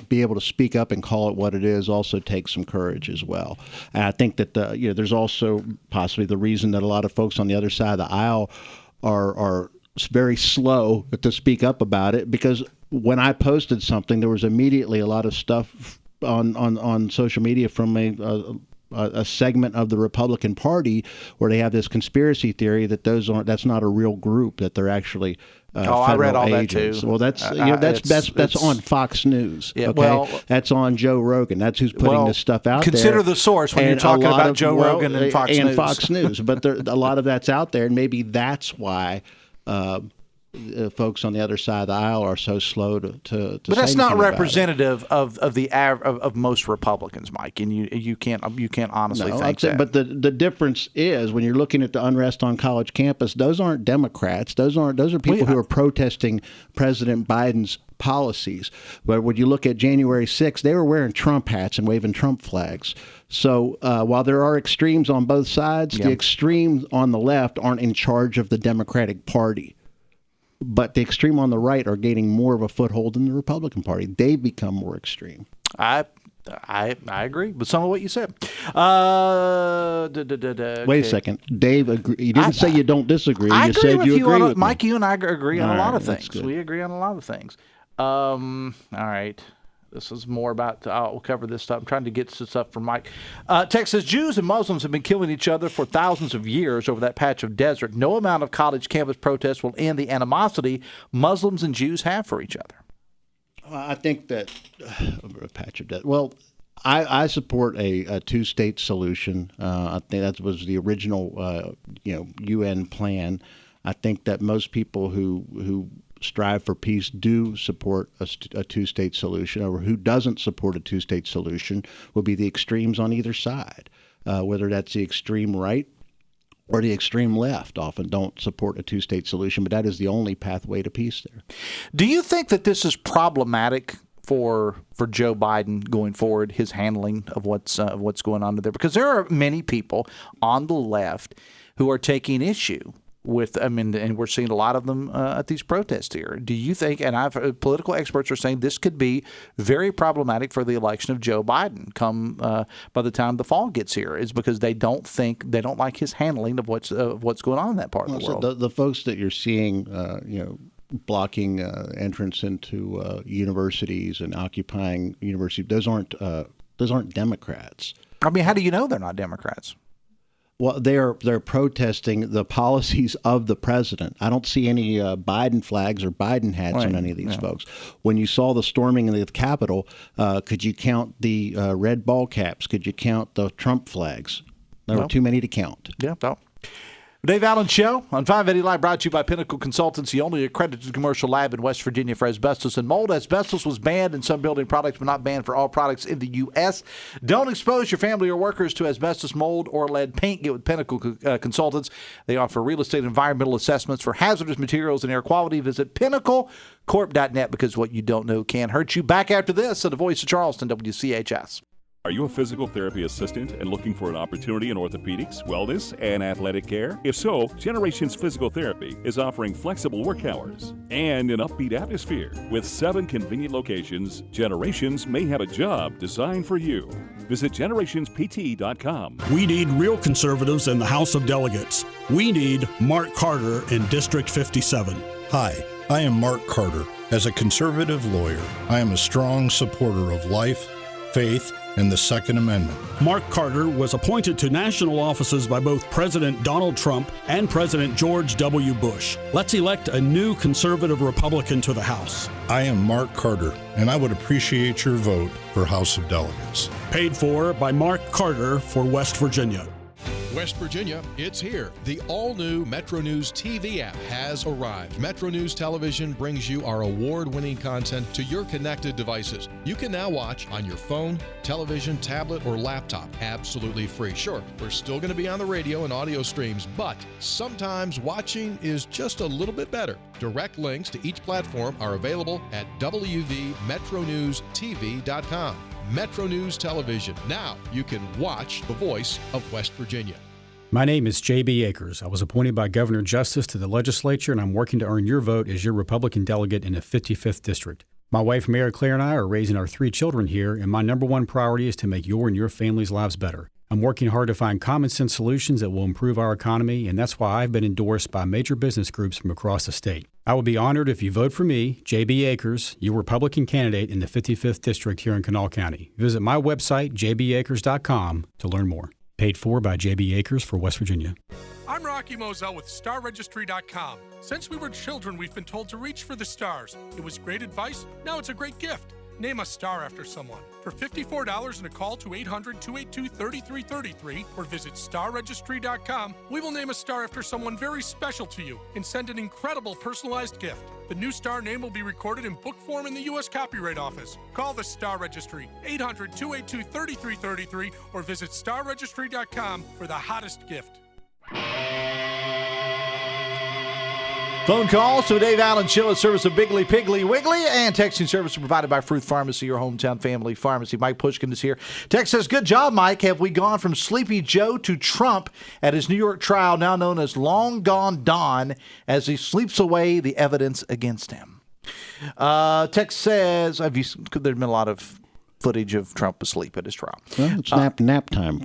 be able to speak up and call it what it is also takes some courage as well. And I think that there's also possibly the reason that a lot of folks on the other side of the aisle are very slow to speak up about it, because when I posted something, there was immediately a lot of stuff on social media from a segment of the Republican Party where they have this conspiracy theory that that's not a real group, that they're actually federal I read all agents. that too. Well, that's on Fox News. Yeah, okay, that's on Joe Rogan. That's who's putting this stuff out there. Consider the source when you're talking about Joe Rogan and Fox News. And Fox News, but a lot of that's out there, and maybe that's why folks on the other side of the aisle are so slow to but that's not representative of most Republicans, Mike, and you can't honestly think that. But the difference is when you're looking at the unrest on college campus, those aren't Democrats. Those are people who are protesting President Biden's policies. But when you look at January 6th, they were wearing Trump hats and waving Trump flags. So while there are extremes on both sides, the extremes on the left aren't in charge of the Democratic Party. But the extreme on the right are gaining more of a foothold in the Republican Party. They've become more extreme. I agree with some of what you said. Wait a second. Dave, you didn't say you don't disagree. You said you agree with Mike, me. you and I agree on a lot of that's things. good. We agree on a lot of things. All right. This is more about, we'll cover this stuff. I'm trying to get to stuff from Mike. Text says, Jews and Muslims have been killing each other for thousands of years over that patch of desert. No amount of college campus protests will end the animosity Muslims and Jews have for each other. I think that over a patch of desert. Well, I support a two-state solution. I think that was the original, UN plan. I think that most people who strive for peace do support a two-state solution, or who doesn't support a two-state solution will be the extremes on either side, whether that's the extreme right or the extreme left. Often don't support a two-state solution, but that is the only pathway to peace there. Do you think that this is problematic for Joe Biden going forward, his handling of what's going on there? Because there are many people on the left who are taking issue with, and we're seeing a lot of them at these protests here. Do you think, and political experts are saying this could be very problematic for the election of Joe Biden come by the time the fall gets here, is because they don't like his handling of what's going on in that part of the world. So the folks that you're seeing, blocking entrance into universities and occupying universities, those aren't Democrats. I mean, how do you know they're not Democrats? Well, they're protesting the policies of the president. I don't see any Biden flags or Biden hats on any of these folks. When you saw the storming of the Capitol, could you count the red ball caps? Could you count the Trump flags? There were too many to count. Yeah, no. Dave Allen Show on 580 Live, brought to you by Pinnacle Consultants, the only accredited commercial lab in West Virginia for asbestos and mold. Asbestos was banned in some building products, but not banned for all products in the U.S. Don't expose your family or workers to asbestos, mold, or lead paint. Get with Pinnacle Consultants. They offer real estate environmental assessments for hazardous materials and air quality. Visit pinnaclecorp.net, because what you don't know can hurt you. Back after this on the Voice of Charleston, WCHS. Are you a physical therapy assistant and looking for an opportunity in orthopedics, wellness, and athletic care? If so, Generations Physical Therapy is offering flexible work hours and an upbeat atmosphere. With 7 convenient locations, Generations may have a job designed for you. Visit generationspt.com. We need real conservatives in the House of Delegates. We need Mark Carter in District 57. Hi, I am Mark Carter. As a conservative lawyer, I am a strong supporter of life, faith, and the Second Amendment. Mark Carter was appointed to national offices by both President Donald Trump and President George W. Bush. Let's elect a new conservative Republican to the House. I am Mark Carter, and I would appreciate your vote for House of Delegates. Paid for by Mark Carter for West Virginia. West Virginia, it's here. The all-new Metro News TV app has arrived. Metro News Television brings you our award-winning content to your connected devices. You can now watch on your phone, television, tablet, or laptop, absolutely free. Sure, we're still going to be on the radio and audio streams, but sometimes watching is just a little bit better. Direct links to each platform are available at wvmetronewstv.com. Metro News Television. Now you can watch the voice of West Virginia. My name is J.B. Akers. I was appointed by Governor Justice to the legislature, and I'm working to earn your vote as your Republican delegate in the 55th District. My wife, Mary Claire, and I are raising our 3 children here, and my number one priority is to make your and your family's lives better. I'm working hard to find common sense solutions that will improve our economy, and that's why I've been endorsed by major business groups from across the state. I would be honored if you vote for me, J.B. Akers, your Republican candidate in the 55th District here in Kanawha County. Visit my website, jbakers.com, to learn more. Paid for by J.B. Akers for West Virginia. I'm Rocky Moselle with StarRegistry.com. Since we were children, we've been told to reach for the stars. It was great advice. Now it's a great gift. Name a star after someone. For $54 and a call to 800-282-3333 or visit StarRegistry.com, we will name a star after someone very special to you and send an incredible personalized gift. The new star name will be recorded in book form in the U.S. Copyright Office. Call the Star Registry, 800-282-3333 or visit StarRegistry.com for the hottest gift. Phone calls to Dave Allen Show, a service of Biggly Piggly Wiggly, and texting service provided by Fruth Pharmacy, your hometown family pharmacy. Mike Pushkin is here. Text says, good job, Mike. Have we gone from Sleepy Joe to Trump at his New York trial, now known as Long Gone Don, as he sleeps away the evidence against him? Text says, there's been a lot of footage of Trump asleep at his trial. Well, it's nap time.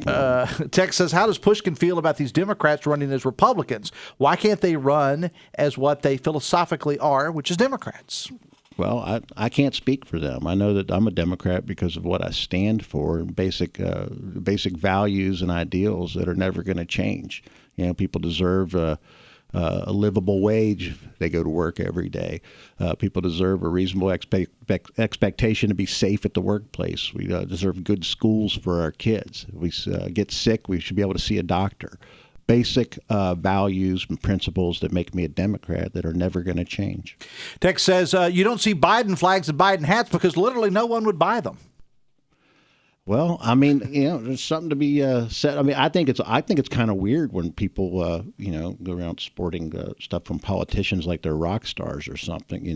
Text says, how does Pushkin feel about these Democrats running as Republicans? Why can't they run as what they philosophically are, which is Democrats? Well, I can't speak for them. I know that I'm a Democrat because of what I stand for and basic values and ideals that are never going to change. You know, people deserve a livable wage if they go to work every day. People deserve a reasonable expectation to be safe at the workplace. We deserve good schools for our kids. If we get sick, we should be able to see a doctor. basic values and principles that make me a Democrat that are never going to change. Tex says you don't see Biden flags and Biden hats because literally no one would buy them. Well, I mean, there's something to be said. I mean, I think it's kind of weird when people, go around sporting stuff from politicians like they're rock stars or something.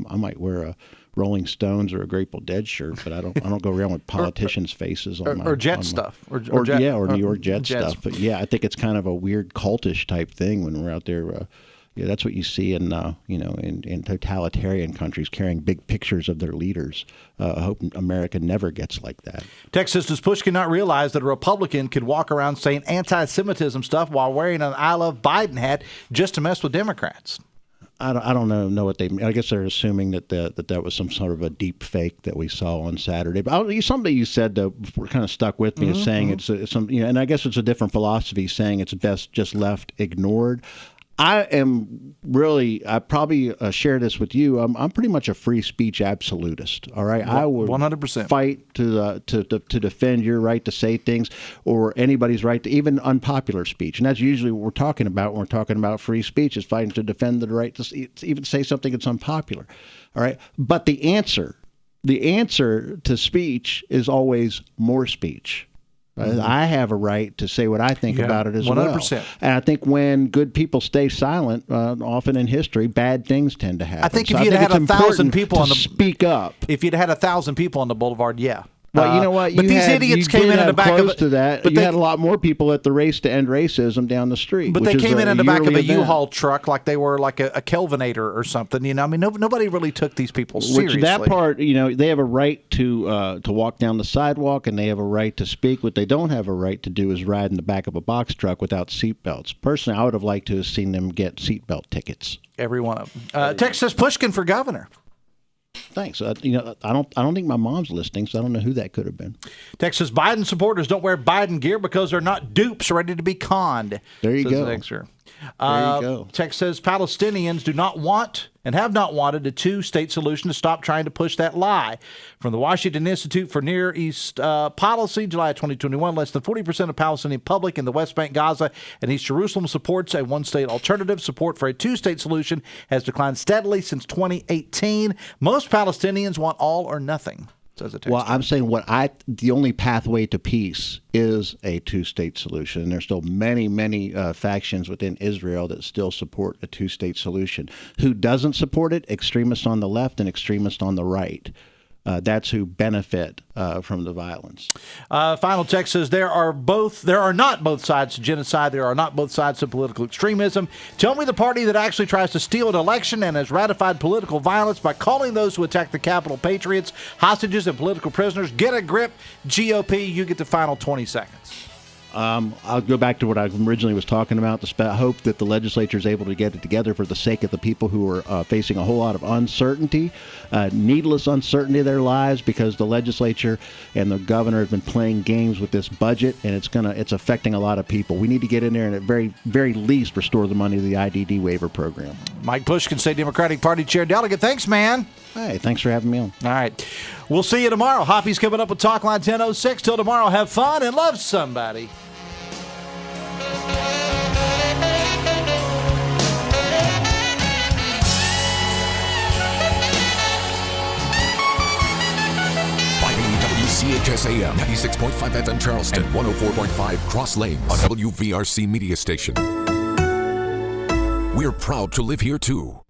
I might wear a Rolling Stones or a Grateful Dead shirt, but I don't go around with politicians' faces on or Jet stuff, or New York Jet stuff. But yeah, I think it's kind of a weird cultish type thing when we're out there. That's what you see in in totalitarian countries, carrying big pictures of their leaders. I hope America never gets like that. Texas, does Pushkin not realize that a Republican could walk around saying anti-Semitism stuff while wearing an I Love Biden hat just to mess with Democrats? I don't know what they mean. I guess they're assuming that was some sort of a deep fake that we saw on Saturday. But something you said though kind of stuck with me is saying it's some and I guess it's a different philosophy saying it's best just left ignored. I probably share this with you. I'm pretty much a free speech absolutist. All right, I would 100% fight to defend your right to say things or anybody's right to even unpopular speech, and that's usually what we're talking about when we're talking about free speech is fighting to defend the right to even say something that's unpopular. All right, but the answer to speech is always more speech. I have a right to say what I think about it as 100%. Well. And I think when good people stay silent, often in history, bad things tend to happen. I think if you'd had 1,000 people speak up. If you'd had 1,000 people on the boulevard, yeah. Well, you know what? But these idiots came in the back of to that. But you had a lot more people at the race to end racism down the street. But they came in the back of a U-Haul truck like they were like a Kelvinator or something. I mean, nobody really took these people seriously. Which that part, they have a right to walk down the sidewalk and they have a right to speak. What they don't have a right to do is ride in the back of a box truck without seatbelts. Personally, I would have liked to have seen them get seatbelt tickets. Every one of them. Texas Pushkin for governor. Thanks. I don't think my mom's listening, so I don't know who that could have been. Texas Biden supporters don't wear Biden gear because they're not dupes ready to be conned. There you go. There you go. Text says Palestinians do not want and have not wanted a two-state solution to stop trying to push that lie. From the Washington Institute for Near East Policy, July 2021, less than 40% of Palestinian public in the West Bank, Gaza, and East Jerusalem supports a one-state alternative. Support for a two-state solution has declined steadily since 2018. Most Palestinians want all or nothing. Well, I'm saying the only pathway to peace is a two-state solution. And there's still many factions within Israel that still support a two-state solution. Who doesn't support it? Extremists on the left and extremists on the right. That's who benefit from the violence. Final text says there are not both sides to genocide. There are not both sides to political extremism. Tell me the party that actually tries to steal an election and has ratified political violence by calling those who attack the Capitol patriots, hostages, and political prisoners. Get a grip, GOP. You get the final 20 seconds. I'll go back to what I originally was talking about, the hope that the legislature is able to get it together for the sake of the people who are facing a whole lot of uncertainty, needless uncertainty of their lives, because the legislature and the governor have been playing games with this budget, and it's affecting a lot of people. We need to get in there and at very, very least restore the money to the IDD waiver program. Mike Pushkin, State Democratic Party Chair Delegate. Thanks, man. Hey, thanks for having me on. All right. We'll see you tomorrow. Hoppy's coming up with Talkline 1006. Till tomorrow, have fun and love somebody. WCHS AM 96.5 FM Charleston, 104.5 Cross Lanes, a WVRC media station. We're proud to live here too.